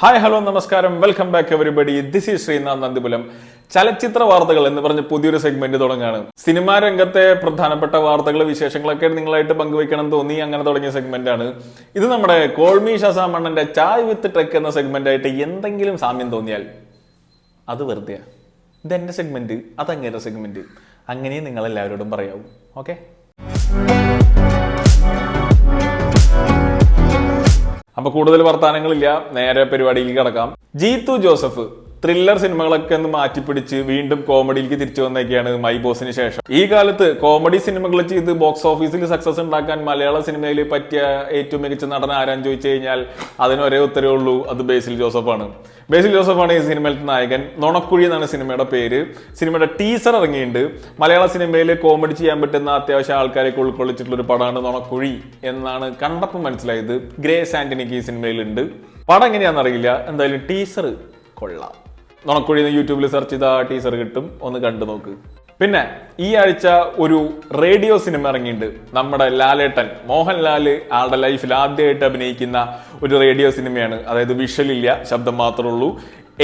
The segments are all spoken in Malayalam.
ഹായ് ഹലോ നമസ്കാരം, welcome back everybody. This is Sreenath Nandipulam. ചലച്ചിത്ര വാർത്തകൾ എന്ന് പറഞ്ഞ് പുതിയൊരു സെഗ്മെന്റ് തുടങ്ങാണ്. സിനിമാ രംഗത്തെ പ്രധാനപ്പെട്ട വാർത്തകൾ, വിശേഷങ്ങളൊക്കെ നിങ്ങളായിട്ട് പങ്കുവയ്ക്കണം തോന്നി അങ്ങനെ തുടങ്ങിയ സെഗ്മെന്റ് ആണ് ഇത്. നമ്മുടെ കോൾമി ഷസാമണ്ണന്റെ ചായ് വിത്ത് ട്രെക്ക് എന്ന സെഗ്മെന്റ് ആയിട്ട് എന്തെങ്കിലും സാമ്യം തോന്നിയാൽ അത് വെറുതെ. ഇതെന്റെ സെഗ്മെന്റ്, അതങ്ങനെ സെഗ്മെന്റ്, അങ്ങനെ നിങ്ങൾ എല്ലാവരോടും പറയാവൂ. ഓക്കെ, അപ്പൊ കൂടുതൽ വർത്താനങ്ങളില്ല, നേരെ പരിപാടിയിലേക്ക് കടക്കാം. ജീത്തു ജോസഫ് ത്രില്ലർ സിനിമകളൊക്കെ ഒന്ന് മാറ്റിപ്പിടിച്ച് വീണ്ടും കോമഡിയിലേക്ക് തിരിച്ചു വന്നേക്കാണ് മൈ ബോസിന് ശേഷം. ഈ കാലത്ത് കോമഡി സിനിമകൾ ചെയ്ത് ബോക്സ് ഓഫീസിൽ സക്സസ് ഉണ്ടാക്കാൻ മലയാള സിനിമയിൽ പറ്റിയ ഏറ്റവും മികച്ച നടൻ ആരാന്ന് ചോദിച്ചു കഴിഞ്ഞാൽ അതിന് ഒരേ ഉത്തരവേ ഉള്ളൂ, അത് ബേസിൽ ജോസഫാണ്. ബേസിൽ ജോസഫാണ് ഈ സിനിമയിലത്തെ നായകൻ. നുണക്കുഴി എന്നാണ് സിനിമയുടെ പേര്. സിനിമയുടെ ടീസർ ഇറങ്ങിയിട്ടുണ്ട്. മലയാള സിനിമയിൽ കോമഡി ചെയ്യാൻ പറ്റുന്ന അത്യാവശ്യം ആൾക്കാരെയൊക്കെ ഉൾക്കൊള്ളിച്ചിട്ടുള്ള ഒരു പടമാണ് നുണക്കുഴി എന്നാണ് കണ്ടപ്പോൾ മനസ്സിലായത്. ഗ്രേസ് ആന്റണിക്ക് ഈ സിനിമയിലുണ്ട്. പടം എങ്ങനെയാണെന്നറിയില്ല, എന്തായാലും ടീസർ കൊള്ളാം. നുണക്കുഴി യൂട്യൂബിൽ സെർച്ച് ചെയ്ത ടീസർ കിട്ടും, ഒന്ന് കണ്ടു നോക്ക്. പിന്നെ ഈ ആഴ്ച ഒരു റേഡിയോ സിനിമ ഇറങ്ങിയിട്ടുണ്ട്. നമ്മുടെ ലാലേട്ടൻ മോഹൻലാൽ ആളുടെ ലൈഫിൽ ആദ്യമായിട്ട് അഭിനയിക്കുന്ന ഒരു റേഡിയോ സിനിമയാണ്. അതായത് വിഷ്വൽ ഇല്ല, ശബ്ദം മാത്രമേ ഉള്ളൂ.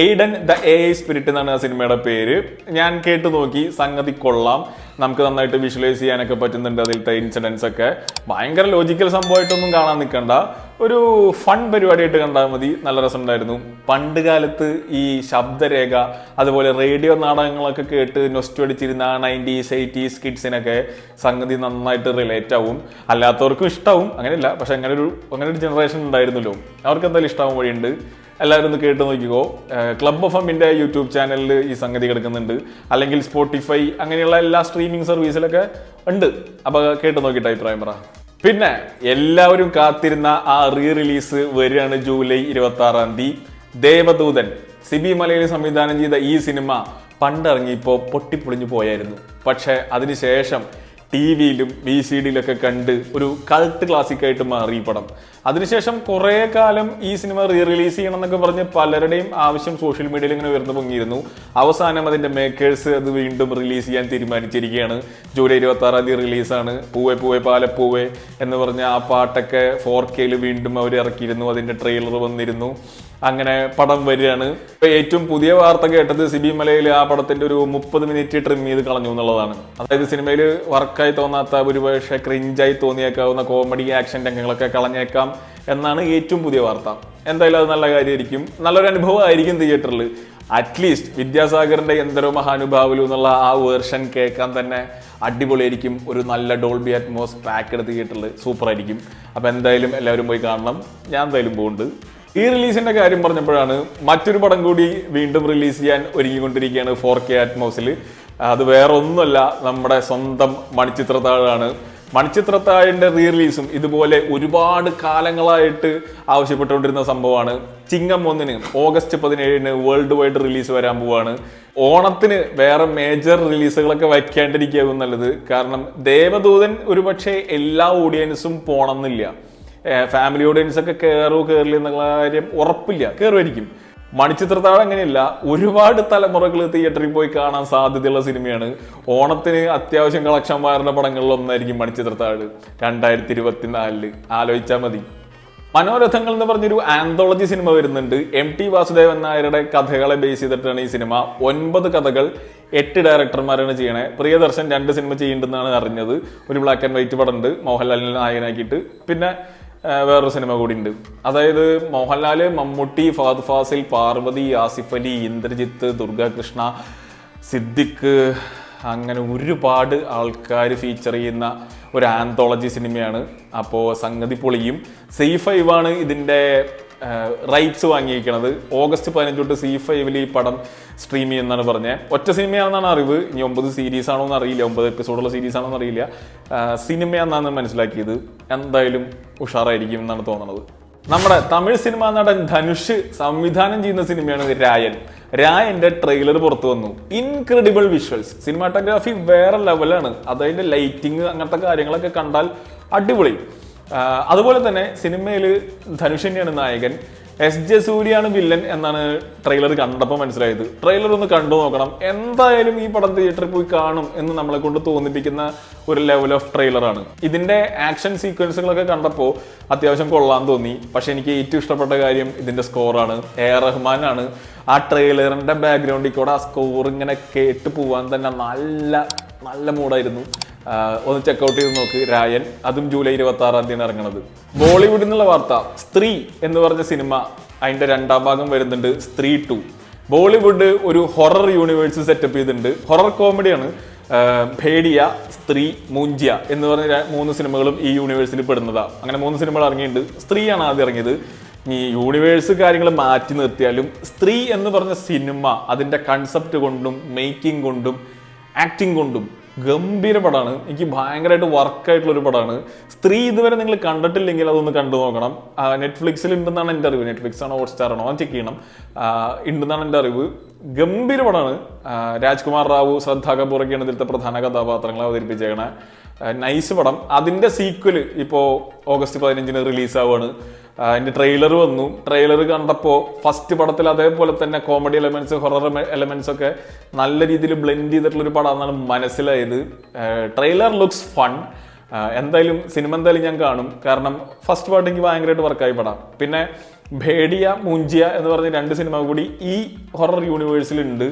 എയ്ഡൻ ദ AI സ്പിരിറ്റ് എന്നാണ് ആ സിനിമയുടെ പേര്. ഞാൻ കേട്ടു നോക്കി, സംഗതി കൊള്ളാം. നമുക്ക് നന്നായിട്ട് വിഷ്വലൈസ് ചെയ്യാനൊക്കെ പറ്റുന്നുണ്ട്. അതിലത്തെ ഇൻസിഡൻസ് ഒക്കെ ഭയങ്കര ലോജിക്കൽ സംഭവമായിട്ടൊന്നും കാണാൻ നിൽക്കണ്ട, ഒരു ഫൺ പരിപാടിയായിട്ട് കണ്ടാൽ മതി. നല്ല രസമുണ്ടായിരുന്നു. പണ്ട് കാലത്ത് ഈ ശബ്ദരേഖ അതുപോലെ റേഡിയോ നാടകങ്ങളൊക്കെ കേട്ട് നൊസ്റ്റു അടിച്ചിരുന്ന 90s 80s കിഡ്സിനൊക്കെ സംഗതി നന്നായിട്ട് റിലേറ്റ് ആവും. അല്ലാത്തവർക്കും ഇഷ്ടാവും, അങ്ങനെയല്ല, പക്ഷെ അങ്ങനെ ഒരു ജനറേഷൻ ഉണ്ടായിരുന്നല്ലോ, അവർക്ക് എന്തായാലും ഇഷ്ടാവും വഴിയുണ്ട്. എല്ലാവരും ഒന്ന് കേട്ട് നോക്കിക്കോ. ക്ലബ് ഓഫ് എമ്മിന്റെ യൂട്യൂബ് ചാനലിൽ ഈ സംഗതി കിടക്കുന്നുണ്ട്, അല്ലെങ്കിൽ സ്പോട്ടിഫൈ അങ്ങനെയുള്ള എല്ലാ സ്ട്രീമിംഗ് സർവീസിലൊക്കെ ഉണ്ട്. അപ്പൊ കേട്ട് നോക്കിയിട്ട് അഭിപ്രായം പറ. പിന്നെ എല്ലാവരും കാത്തിരുന്ന ആ റിലീസ് വരികയാണ് ജൂലൈ 26 ദേവദൂതൻ. സിബി മലയിൽ സംവിധാനം ചെയ്ത ഈ സിനിമ പണ്ടിറങ്ങിയപ്പോൾ പൊട്ടിപ്പൊളിഞ്ഞു പോയായിരുന്നു. പക്ഷെ അതിനുശേഷം TV-യിലും VCD-യിലൊക്കെ കണ്ട് ഒരു കൾട്ട് ക്ലാസിക്കായിട്ട് മാറി ഈ പടം. അതിനുശേഷം കുറെ കാലം ഈ സിനിമ റിലീസ് ചെയ്യണം എന്നൊക്കെ പറഞ്ഞ് പലരുടെയും ആവശ്യം സോഷ്യൽ മീഡിയയിൽ ഇങ്ങനെ ഉയർന്നു പൊങ്ങിയിരുന്നു. അവസാനം അതിന്റെ മേക്കേഴ്സ് അത് വീണ്ടും റിലീസ് ചെയ്യാൻ തീരുമാനിച്ചിരിക്കുകയാണ്. ജൂലൈ 26 റിലീസാണ്. പൂവേ പൂവേ പാലപ്പൂവേ എന്ന് പറഞ്ഞ ആ പാട്ടൊക്കെ 4K വീണ്ടും അവർ ഇറക്കിയിരുന്നു. അതിന്റെ ട്രെയിലർ വന്നിരുന്നു. അങ്ങനെ പടം വരികയാണ്. ഏറ്റവും പുതിയ വാർത്ത കേട്ടത് സിബി മലയിൽ ആ പടത്തിന്റെ ഒരു 30 മിനിറ്റ് ട്രിം ചെയ്ത് കളഞ്ഞു എന്നുള്ളതാണ്. അതായത് സിനിമയിൽ വർക്കായി തോന്നാത്ത, ഒരുപക്ഷെ ക്രിഞ്ചായി തോന്നിയേക്കാവുന്ന കോമഡി ആക്ഷൻ രംഗങ്ങളൊക്കെ കളഞ്ഞേക്കാം എന്നാണ് ഏറ്റവും പുതിയ വാർത്ത. എന്തായാലും അത് നല്ല കാര്യമായിരിക്കും, നല്ലൊരു അനുഭവമായിരിക്കും തിയേറ്ററിൽ. അറ്റ്ലീസ്റ്റ് വിദ്യാസാഗറിന്റെ എന്തരോ മഹാനുഭാവലു എന്നുള്ള ആ വേർഷൻ കേൾക്കാൻ തന്നെ അടിപൊളിയായിരിക്കും. ഒരു നല്ല ഡോൾബി അറ്റ്മോസ് പാക്കഡ് തിയേറ്ററിൽ സൂപ്പർ ആയിരിക്കും. അപ്പൊ എന്തായാലും എല്ലാവരും പോയി കാണണം. ഞാൻ എന്തായാലും പോകുന്നുണ്ട്. ഈ റിലീസിന്റെ കാര്യം പറഞ്ഞപ്പോഴാണ് മറ്റൊരു പടം കൂടി വീണ്ടും റിലീസ് ചെയ്യാൻ ഒരുങ്ങിക്കൊണ്ടിരിക്കുകയാണ് 4K അറ്റ്മോസിൽ. അത് വേറെ ഒന്നുമല്ല, നമ്മുടെ സ്വന്തം മണിച്ചിത്രത്താഴാണ്. മണിച്ചിത്രത്താഴിന്റെ റിലീസും ഇതുപോലെ ഒരുപാട് കാലങ്ങളായിട്ട് ആവശ്യപ്പെട്ടുകൊണ്ടിരുന്ന സംഭവമാണ്. ചിങ്ങം 1 ഓഗസ്റ്റ് 17 വേൾഡ് വൈഡ് റിലീസ് വരാൻ പോവാണ്. ഓണത്തിന് വേറെ മേജർ റിലീസുകളൊക്കെ വയ്ക്കാണ്ടിരിക്കും നല്ലത്. കാരണം ദേവദൂതൻ ഒരുപക്ഷെ എല്ലാ ഓഡിയൻസും പോണമെന്നില്ല. ഫാമിലി ഓഡിയൻസ് ഒക്കെ കയറില്ല എന്നുള്ള കാര്യം ഉറപ്പില്ല, കയറുമായിരിക്കും. മണിച്ചിത്രത്താഴ് അങ്ങനെയല്ല, ഒരുപാട് തലമുറകൾ തിയേറ്ററിൽ പോയി കാണാൻ സാധ്യതയുള്ള സിനിമയാണ്. ഓണത്തിന് അത്യാവശ്യം കളക്ഷൻ വാരുന്ന പടങ്ങളിൽ ഒന്നായിരിക്കും മണിച്ചിത്രത്താഴ് 2024. ആലോചിച്ചാൽ മതി. മനോരഥങ്ങൾ എന്ന് പറഞ്ഞൊരു ആന്തോളജി സിനിമ വരുന്നുണ്ട്. MT വാസുദേവൻ നായരുടെ കഥകളെ ബേസ് ചെയ്തിട്ടാണ് ഈ സിനിമ. 9 കഥകൾ, 8 ഡയറക്ടർമാരാണ് ചെയ്യണേ. പ്രിയദർശൻ 2 സിനിമ ചെയ്യുന്നുണ്ടെന്നാണ് അറിഞ്ഞത്. ഒരു ബ്ലാക്ക് ആൻഡ് വൈറ്റ് പടം ഉണ്ട് മോഹൻലാലിനെ നായകനാക്കിയിട്ട്. പിന്നെ വേറൊരു സിനിമ കൂടി ഉണ്ട്. അതായത് മോഹൻലാല്, മമ്മൂട്ടി, ഫഹദ് ഫാസിൽ, പാർവതി, ആസിഫ് അലി, ഇന്ദ്രജിത്ത്, ദുർഗാകൃഷ്ണ, സിദ്ദിഖ്, അങ്ങനെ ഒരുപാട് ആൾക്കാർ ഫീച്ചർ ചെയ്യുന്ന ഒരു ആന്തോളജി സിനിമയാണ്. അപ്പോൾ സംഗതി പൊളിയും. C5 ആണ് ഇതിൻ്റെ റൈറ്റ്സ് വാങ്ങിയിരിക്കുന്നത്. ഓഗസ്റ്റ് 15 തൊട്ട് C5 ഈ പടം സ്ട്രീം ചെയ്യുന്നതാണ് പറഞ്ഞത്. ഒറ്റ സിനിമയാണെന്നാണ് അറിവ്. ഇനി 9 സീരീസ് ആണോ എന്ന് അറിയില്ല, 9 എപ്പിസോഡുള്ള സീരീസ് ആണോ എന്ന് അറിയില്ല. സിനിമയാണെന്നാണ് മനസ്സിലാക്കിയത്. എന്തായാലും ഉഷാറായിരിക്കും എന്നാണ് തോന്നുന്നത്. നമ്മുടെ തമിഴ് സിനിമാ നടൻ ധനുഷ് സംവിധാനം ചെയ്യുന്ന സിനിമയാണ് രായൻ. രായന്റെ ട്രെയിലർ പുറത്തു വന്നു. ഇൻക്രെഡിബിൾ വിഷ്വൽസ്, സിനിമാറ്റോഗ്രാഫി വേറെ ലെവലാണ്. അതതിന്റെ ലൈറ്റിങ് അങ്ങനത്തെ കാര്യങ്ങളൊക്കെ കണ്ടാൽ അടിപൊളി. അതുപോലെ തന്നെ സിനിമയിൽ ധനുഷ് തന്നെയാണ് നായകൻ. SJ സൂര്യയാണ് വില്ലൻ എന്നാണ് ട്രെയിലർ കണ്ടപ്പോൾ മനസ്സിലായത്. ട്രെയിലർ ഒന്ന് കണ്ടു നോക്കണം, എന്തായാലും ഈ പടം തിയേറ്ററിൽ പോയി കാണും എന്ന് നമ്മളെ കൊണ്ട് തോന്നിപ്പിക്കുന്ന ഒരു ലെവൽ ഓഫ് ട്രെയിലറാണ്. ഇതിന്റെ ആക്ഷൻ സീക്വൻസുകളൊക്കെ കണ്ടപ്പോൾ അത്യാവശ്യം കൊള്ളാൻ തോന്നി. പക്ഷെ എനിക്ക് ഏറ്റവും ഇഷ്ടപ്പെട്ട കാര്യം ഇതിന്റെ സ്കോറാണ്. A.R. റഹ്മാനാണ്. ആ ട്രെയിലറിന്റെ ബാക്ക്ഗ്രൗണ്ടിൽ കൂടെ ആ സ്കോർ ഇങ്ങനെ കേട്ട് പോവാൻ തന്നെ നല്ല നല്ല മൂഡായിരുന്നു. ഒന്ന് ചെക്കൗട്ട് ചെയ്ത് നോക്ക്. രായൻ, അതും ജൂലൈ 26-ാം തീയതി ഇറങ്ങണത്. ബോളിവുഡിൽ നിന്നുള്ള വാർത്ത, സ്ത്രീ എന്ന് പറഞ്ഞ സിനിമ അതിന്റെ 2ാം ഭാഗം വരുന്നുണ്ട്, സ്ത്രീ 2. ബോളിവുഡ് ഒരു ഹൊറർ യൂണിവേഴ്സ് സെറ്റപ്പ് ചെയ്തിട്ടുണ്ട്. ഹൊറർ കോമഡിയാണ്. ഭേഡിയ, സ്ത്രീ, മൂഞ്ചിയ എന്ന് പറഞ്ഞ 3 സിനിമകളും ഈ യൂണിവേഴ്സിൽ പെടുന്നതാണ്. അങ്ങനെ 3 സിനിമകൾ ഇറങ്ങിയിട്ടുണ്ട്. സ്ത്രീയാണ് ആദ്യം ഇറങ്ങിയത്. ഈ യൂണിവേഴ്സ് കാര്യങ്ങൾ മാറ്റി നിർത്തിയാലും സ്ത്രീ എന്ന് പറഞ്ഞ സിനിമ അതിന്റെ കൺസെപ്റ്റ് കൊണ്ടും മേക്കിംഗ് കൊണ്ടും ആക്ടിങ് കൊണ്ടും ഗംഭീര പടമാണ്. എനിക്ക് ഭയങ്കരമായിട്ട് വർക്കായിട്ടുള്ളൊരു പടമാണ് സ്ത്രീ. ഇതുവരെ നിങ്ങൾ കണ്ടിട്ടില്ലെങ്കിൽ അതൊന്ന് കണ്ടു നോക്കണം. നെറ്റ്ഫ്ലിക്സിൽ ഉണ്ടെന്നാണ് എൻ്റെ അറിവ്. നെറ്റ്ഫ്ലിക്സ് ആണോ ഹോട്ട്സ്റ്റാർ ആണോ അത് ചെക്ക് ചെയ്യണം. ഉണ്ടെന്നാണ് എൻ്റെ അറിവ്. ഗംഭീര പടമാണ്. രാജ്കുമാർ റാവു, ശ്രദ്ധ കപൂറൊക്കെയാണ് ഇതിലത്തെ പ്രധാന കഥാപാത്രങ്ങളെ അവതരിപ്പിച്ചേക്കണ. നൈസ് പടം. അതിൻ്റെ സീക്വൽ ഇപ്പോൾ ഓഗസ്റ്റ് 15-ന് റിലീസാവുകയാണ്. അതിൻ്റെ ട്രെയിലർ വന്നു. ട്രെയിലർ കണ്ടപ്പോൾ ഫസ്റ്റ് പടത്തിൽ അതേപോലെ തന്നെ കോമഡി എലമെന്റ്സ്, ഹൊറർ എലമെന്റ്സ് ഒക്കെ നല്ല രീതിയിൽ ബ്ലെൻഡ് ചെയ്തിട്ടുള്ളൊരു പടമാണെന്നാണ് മനസ്സിലായത്. Trailer looks fun. എന്തായാലും സിനിമ എന്തായാലും ഞാൻ കാണും. കാരണം ഫസ്റ്റ് പാർട്ട് എനിക്ക് ഭയങ്കരമായിട്ട് വർക്കായി പടാം. പിന്നെ ഭേഡിയ, മൂഞ്ചിയ എന്ന് പറഞ്ഞ 2 സിനിമ കൂടി ഈ ഹൊറർ യൂണിവേഴ്സിലുണ്ട്.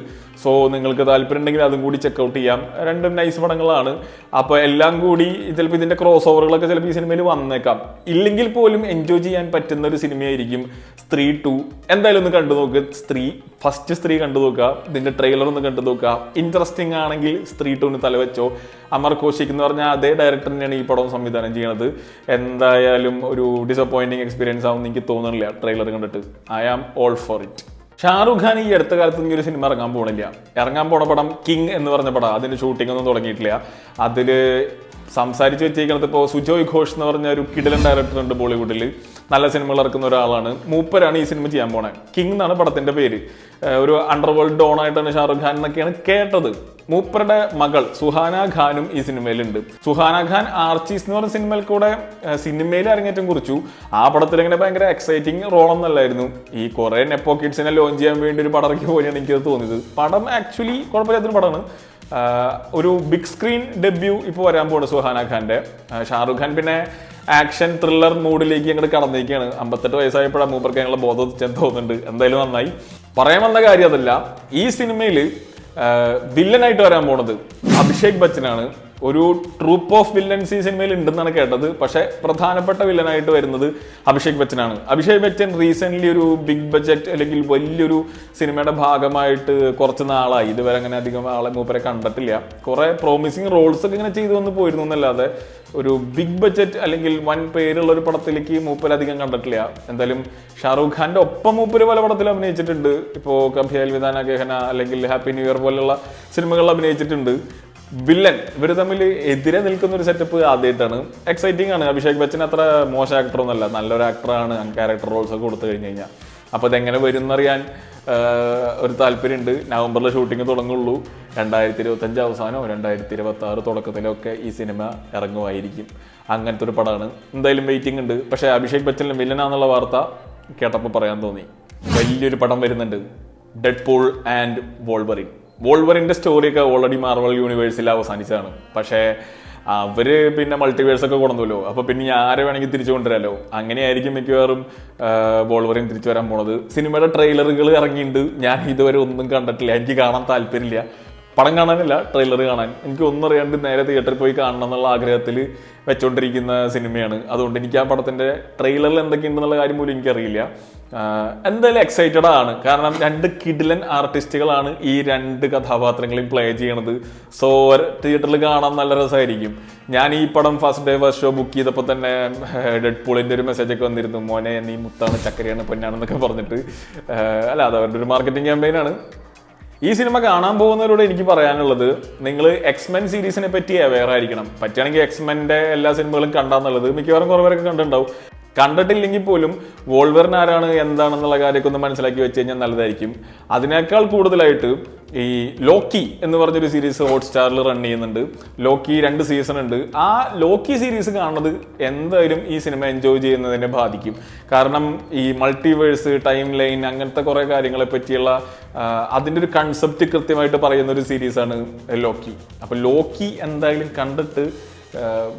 സോ നിങ്ങൾക്ക് താല്പര്യം ഉണ്ടെങ്കിൽ അതും കൂടി ചെക്കൗട്ട് ചെയ്യാം. 2 നൈസ് പടങ്ങളാണ്. അപ്പോൾ എല്ലാം കൂടി ചിലപ്പോൾ ഇതിൻ്റെ ക്രോസ് ഓവറുകളൊക്കെ ചിലപ്പോൾ ഈ സിനിമയിൽ വന്നേക്കാം. ഇല്ലെങ്കിൽ പോലും എൻജോയ് ചെയ്യാൻ പറ്റുന്ന ഒരു സിനിമയായിരിക്കും സ്ത്രീ 2. എന്തായാലും ഒന്ന് കണ്ടു നോക്ക്. ഫസ്റ്റ് സ്ത്രീ കണ്ടു നോക്കുക. ഇതിൻ്റെ ട്രെയിലർ ഒന്ന് കണ്ടു നോക്കുക. ഇൻട്രസ്റ്റിംഗ് ആണെങ്കിൽ സ്ത്രീ 2-ന് തലവെച്ചോ. അമർ കൗശിക് എന്ന് പറഞ്ഞാൽ അതേ ഡയറക്ടർ തന്നെയാണ് ഈ പടം സംവിധാനം ചെയ്യുന്നത്. എന്തായാലും ഒരു ഡിസപ്പോയിന്റിങ് എക്സ്പീരിയൻസ് ആവുമെന്ന് എനിക്ക് തോന്നുന്നില്ല ട്രെയിലർ കണ്ടിട്ട്. I am all for it. Shahrukh Khan ഈ അടുത്ത കാലത്ത് ഈ ഒരു സിനിമ ഇറങ്ങാൻ പോണില്ല. ഇറങ്ങാൻ പോണ പടം കിങ് എന്ന് പറഞ്ഞ പടം. അതിന്റെ ഷൂട്ടിംഗ് ഒന്നും തുടങ്ങിയിട്ടില്ല. അതിൽ സംസാരിച്ച് വെച്ചേക്കുന്നത് ഇപ്പോൾ സുജോയ് ഘോഷ് എന്ന് പറഞ്ഞ ഒരു കിടിലൻ ഡയറക്ടർ ഉണ്ട് ബോളിവുഡിൽ. നല്ല സിനിമകൾ ഇറക്കുന്ന ഒരാളാണ്. മൂപ്പരാണ് ഈ സിനിമ ചെയ്യാൻ പോണേ. കിങ് എന്നാണ് പടത്തിന്റെ പേര്. ഒരു അണ്ടർവേൾഡ് ഡോൺ ആയിട്ടാണ് ഷാറുഖ് ഖാൻ എന്നൊക്കെയാണ് കേട്ടത്. മൂപ്പരുടെ മകൾ സുഹാന ഖാനും ഈ സിനിമയിലുണ്ട്. സുഹാന ഖാൻ ആർച്ചീസ് എന്ന് പറഞ്ഞ സിനിമയിൽ കൂടെ സിനിമയിൽ അരങ്ങേറ്റം കുറിച്ചു. ആ പടത്തിൽ ഇങ്ങനെ ഭയങ്കര എക്സൈറ്റിംഗ് റോളൊന്നല്ലായിരുന്നു. ഈ കുറെ നെപ്പോ കിഡ്സിനെ ലോഞ്ച് ചെയ്യാൻ വേണ്ടി ഒരു പടം ഇറക്കി പോലെയാണ് എനിക്കത് തോന്നിയത്. പടം ആക്ച്വലി കുഴപ്പമില്ലാത്തൊരു പടമാണ്. ഒരു ബിഗ് സ്ക്രീൻ ഡെബ്യൂ ഇപ്പോൾ വരാൻ പോകുന്നത് സുഹാന ഖാന്റെ. ഷാറുഖ് ഖാൻ പിന്നെ ആക്ഷൻ ത്രില്ലർ മൂഡിലേക്ക് അങ്ങോട്ട് കടന്നിരിക്കുകയാണ്. 58 വയസ്സായപ്പോഴാണ് മൂപ്പർക്ക് അതിനുള്ള ബോധം തോന്നുന്നുണ്ട്. എന്തായാലും നന്നായി. പറയാൻ വന്ന കാര്യം അതല്ല. ഈ സിനിമയിൽ വില്ലനായിട്ട് വരാൻ പോണത് അഭിഷേക് ബച്ചനാണ്. ഒരു ട്രൂപ്പ് ഓഫ് വില്ലൻസ് ഈ സിനിമയിൽ ഉണ്ടെന്നാണ് കേട്ടത്. പക്ഷെ പ്രധാനപ്പെട്ട വില്ലനായിട്ട് വരുന്നത് അഭിഷേക് ബച്ചനാണ്. അഭിഷേക് ബച്ചൻ റീസെന്റ് ഒരു ബിഗ് ബഡ്ജറ്റ് അല്ലെങ്കിൽ വലിയൊരു സിനിമയുടെ ഭാഗമായിട്ട് കുറച്ച് നാളായി. ഇതുവരെ അങ്ങനെ അധികം ആളെ മൂപ്പരെ കണ്ടിട്ടില്ല. കുറെ പ്രോമിസിങ് റോൾസ് ഒക്കെ ഇങ്ങനെ ചെയ്തു വന്ന് പോയിരുന്നു എന്നല്ലാതെ ഒരു ബിഗ് ബഡ്ജറ്റ് അല്ലെങ്കിൽ വൻ പേരുള്ള ഒരു പടത്തിലേക്ക് മൂപ്പര് അധികം കണ്ടിട്ടില്ല. എന്തായാലും ഷാറൂഖ് ഖാന്റെ ഒപ്പം മൂപ്പര് പല പടത്തിൽ അഭിനയിച്ചിട്ടുണ്ട്. ഇപ്പോൾ കഭി അൽവിദാന ഗഹന അല്ലെങ്കിൽ ഹാപ്പി ന്യൂ ഇയർ പോലുള്ള സിനിമകളിൽ അഭിനയിച്ചിട്ടുണ്ട്. വില്ലൻ ഇവർ തമ്മിൽ എതിരെ നിൽക്കുന്ന ഒരു സെറ്റപ്പ് ആദ്യമായിട്ടാണ്. എക്സൈറ്റിംഗ് ആണ്. അഭിഷേക് ബച്ചൻ അത്ര മോശം ആക്ടറൊന്നുമല്ല, നല്ലൊരു ആക്ടറാണ്. ക്യാരക്ടർ റോൾസ് ഒക്കെ കൊടുത്തു കഴിഞ്ഞ് കഴിഞ്ഞാൽ അപ്പോൾ ഇതെങ്ങനെ വരും എന്നറിയാൻ ഒരു താല്പര്യമുണ്ട്. നവംബറിൽ ഷൂട്ടിംഗ് തുടങ്ങുള്ളൂ. 2025 അവസാനമോ 2026 തുടക്കത്തിലൊക്കെ ഈ സിനിമ ഇറങ്ങുമായിരിക്കും. അങ്ങനത്തെ ഒരു പടമാണ്. എന്തായാലും വെയിറ്റിംഗ് ഉണ്ട്. പക്ഷേ അഭിഷേക് ബച്ചനിലെ വില്ലനാന്നുള്ള വാർത്ത കേട്ടപ്പോൾ പറയാൻ തോന്നി. വലിയൊരു പടം വരുന്നുണ്ട്, ഡെഡ്പൂൾ ആൻഡ് വോൾവറിൻ. വോൾവറിന്റെ സ്റ്റോറിയൊക്കെ ഓൾറെഡി മാർവൽ യൂണിവേഴ്സിൽ അവസാനിച്ചതാണ്. പക്ഷേ അവര് പിന്നെ മൾട്ടിവേഴ്സ് ഒക്കെ കൊണ്ടുവന്നല്ലോ. അപ്പൊ പിന്നെ ആരെ വേണമെങ്കിൽ തിരിച്ചു കൊണ്ടുവരാമല്ലോ. അങ്ങനെയായിരിക്കും മിക്കവാറും വോൾവറിൻ തിരിച്ചു വരാൻ പോണത്. സിനിമയുടെ ട്രെയിലറുകൾ ഇറങ്ങിയിട്ടുണ്ട്. ഞാൻ ഇതുവരെ ഒന്നും കണ്ടിട്ടില്ല. എനിക്ക് കാണാൻ താല്പര്യമില്ല. പടം കാണാനല്ല, ട്രെയിലർ കാണാൻ. എനിക്ക് ഒന്നും അറിയാണ്ട് നേരെ തിയേറ്ററിൽ പോയി കാണണം എന്നുള്ള ആഗ്രഹത്തിൽ വെച്ചുകൊണ്ടിരിക്കുന്ന സിനിമയാണ്. അതുകൊണ്ട് എനിക്ക് ആ പടത്തിന്റെ ട്രെയിലറിൽ എന്തൊക്കെയുണ്ടെന്നുള്ള കാര്യം പോലും എനിക്കറിയില്ല. എന്തായാലും എക്സൈറ്റഡ് ആണ്. കാരണം 2 കിഡിലൻ ആർട്ടിസ്റ്റുകളാണ് ഈ 2 കഥാപാത്രങ്ങളെയും പ്ലേ ചെയ്യണത്. സോ തിയേറ്ററിൽ കാണാൻ നല്ല രസമായിരിക്കും. ഞാൻ ഈ പടം ഫസ്റ്റ് ഷോ ബുക്ക് ചെയ്തപ്പോൾ തന്നെ ഡെഡ്പൂളിന്റെ ഒരു മെസ്സേജ് ഒക്കെ വന്നിരുന്നു, മോനെ നീ മുത്താണ്, ചക്കരയാണ്, പൊന്നാണെന്നൊക്കെ പറഞ്ഞിട്ട്. അല്ല, അത് അവരുടെ ഒരു മാർക്കറ്റിംഗ് ക്യാമ്പയിനാണ്. ഈ സിനിമ കാണാൻ പോകുന്നവരോട് എനിക്ക് പറയാനുള്ളത്, നിങ്ങൾ എക്സ്മെൻ സീരീസിനെ പറ്റി അവെയർ ആയിരിക്കണം. പറ്റുകയാണെങ്കിൽ എക്സ്മെന്റെ എല്ലാ സിനിമകളും കണ്ടാന്നുള്ളത്. മിക്കവാറും കുറവരൊക്കെ കണ്ടിട്ടുണ്ടാവും. കണ്ടിട്ടില്ലെങ്കിൽ പോലും വോൾവറിൻ ആരാണ് എന്താണെന്നുള്ള കാര്യമൊക്കെ ഒന്ന് മനസ്സിലാക്കി വെച്ച് കഴിഞ്ഞാൽ നല്ലതായിരിക്കും. അതിനേക്കാൾ കൂടുതലായിട്ട് ഈ ലോക്കി എന്ന് പറഞ്ഞൊരു സീരീസ് ഹോട്ട്സ്റ്റാറിൽ റൺ ചെയ്യുന്നുണ്ട്. ലോക്കി 2 സീസൺ ഉണ്ട്. ആ ലോക്കി സീരീസ് കാണുന്നത് എന്തായാലും ഈ സിനിമ എൻജോയ് ചെയ്യുന്നതിനെ ബാധിക്കും. കാരണം ഈ മൾട്ടിവേഴ്സ്, ടൈം ലൈൻ, അങ്ങനത്തെ കുറെ കാര്യങ്ങളെ പറ്റിയുള്ള അതിൻ്റെ ഒരു കൺസെപ്റ്റ് കൃത്യമായിട്ട് പറയുന്ന ഒരു സീരീസാണ് ലോക്കി. അപ്പോൾ ലോക്കി എന്തായാലും കണ്ടിട്ട്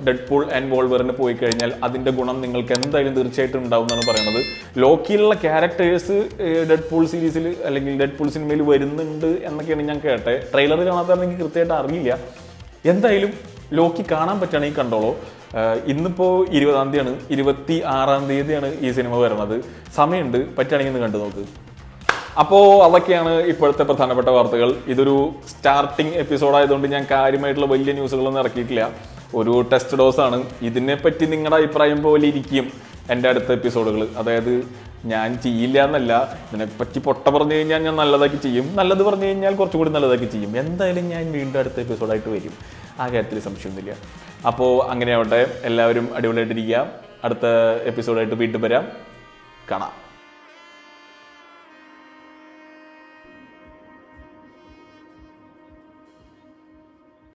ഡെഡ്പൂൾ ആൻഡ് വോൾവറിന് പോയി കഴിഞ്ഞാൽ അതിൻ്റെ ഗുണം നിങ്ങൾക്ക് എന്തായാലും തീർച്ചയായിട്ടും ഉണ്ടാവും എന്നാണ് പറയുന്നത്. ലോക്കിയിലുള്ള ക്യാരക്ടേഴ്സ് ഡെഡ്പൂൾ സീരീസിൽ അല്ലെങ്കിൽ ഡെഡ്പൂൾ സിനിമയിൽ വരുന്നുണ്ട് എന്നൊക്കെയാണ് ഞാൻ കേട്ടെ. ട്രെയിലർ കാണാത്തതാണ് എനിക്ക് കൃത്യമായിട്ട് അറിയില്ല. എന്തായാലും ലോക്കി കാണാൻ പറ്റുകയാണെങ്കിൽ കണ്ടോളൂ. ഇന്നിപ്പോൾ 20-ാം തീയതിയാണ്, 26-ാം തീയതിയാണ് ഈ സിനിമ വരുന്നത്. സമയമുണ്ട്, പറ്റുകയാണെങ്കിൽ ഒന്ന് കണ്ടു നോക്ക്. അപ്പോൾ അതൊക്കെയാണ് ഇപ്പോഴത്തെ പ്രധാനപ്പെട്ട വാർത്തകൾ. ഇതൊരു സ്റ്റാർട്ടിങ് എപ്പിസോഡായതുകൊണ്ട് ഞാൻ കാര്യമായിട്ടുള്ള വലിയ ന്യൂസുകളൊന്നും ഇറക്കിയിട്ടില്ല. ഒരു ടെസ്റ്റ് ഡോസാണ്. ഇതിനെപ്പറ്റി നിങ്ങളുടെ അഭിപ്രായം പോലെ ഇരിക്കും എൻ്റെ അടുത്ത എപ്പിസോഡുകൾ. അതായത് ഞാൻ ചെയ്യില്ല എന്നല്ല, ഇതിനെപ്പറ്റി പൊട്ട പറഞ്ഞു കഴിഞ്ഞാൽ ഞാൻ നല്ലതാക്കി ചെയ്യും, നല്ലത് പറഞ്ഞു കഴിഞ്ഞാൽ കുറച്ചും കൂടി നല്ലതാക്കി ചെയ്യും. എന്തായാലും ഞാൻ വീണ്ടും അടുത്ത എപ്പിസോഡായിട്ട് വരും, ആ കാര്യത്തിൽ സംശയമൊന്നുമില്ല. അപ്പോൾ അങ്ങനെ ആവട്ടെ, എല്ലാവരും അടിപൊളിയായിട്ടിരിക്കുക. അടുത്ത എപ്പിസോഡായിട്ട് വീണ്ടും വരാം, കാണാം.